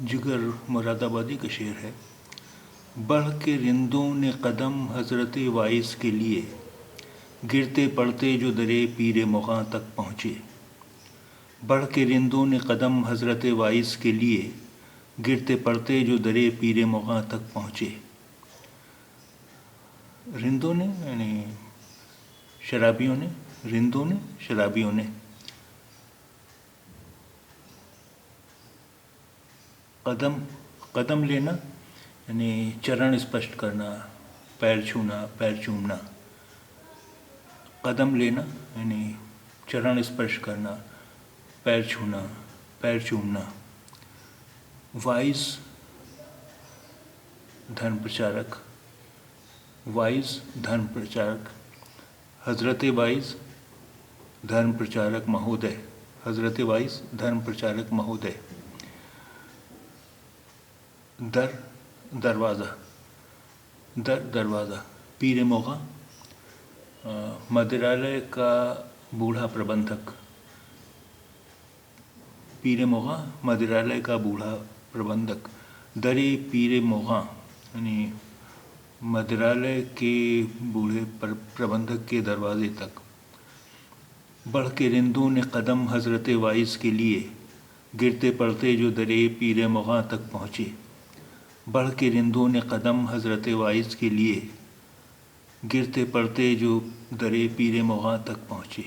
جگر مراد آبادی کا شعر ہے۔ بڑھ کے رندوں نے قدم حضرت وائس کے لیے، گرتے پڑتے جو درے پیر مغاں تک پہنچے۔ بڑھ کے رندوں نے قدم حضرت وائس کے لیے، گرتے پڑتے جو درے پیر مغاں تک پہنچے۔ رندوں نے یعنی شرابیوں نے، رندوں نے شرابیوں نے، قدم لینا یعنی چرن اسپشٹ کرنا، پیر چھونا، پیر چومنا۔ قدم لینا یعنی چرن اسپرش کرنا، پیر چھونا، پیر چومنا۔ وائس دھرم پرچارک، وائس دھرم پرچارک، حضرت وائس دھرم پرچارک مہودے، حضرت وائس دھرم پرچارک مہودے۔ دروازہ، دروازہ، پیر مغاں مدرالے کا بوڑھا پربندھک، پیر مغاں مدرالے کا بوڑھا پربندھک۔ درے پیر مغاں یعنی مدرالے کے بوڑھے پربندھک کے دروازے تک۔ بڑھ کے رندوں نے قدم حضرت وائس کے لیے، گرتے پڑتے جو درے پیر مغاں تک پہنچے۔ بڑھ کے رندوں نے قدم حضرت وائس کے لیے، گرتے پڑتے جو درے پیر مغاں تک پہنچے۔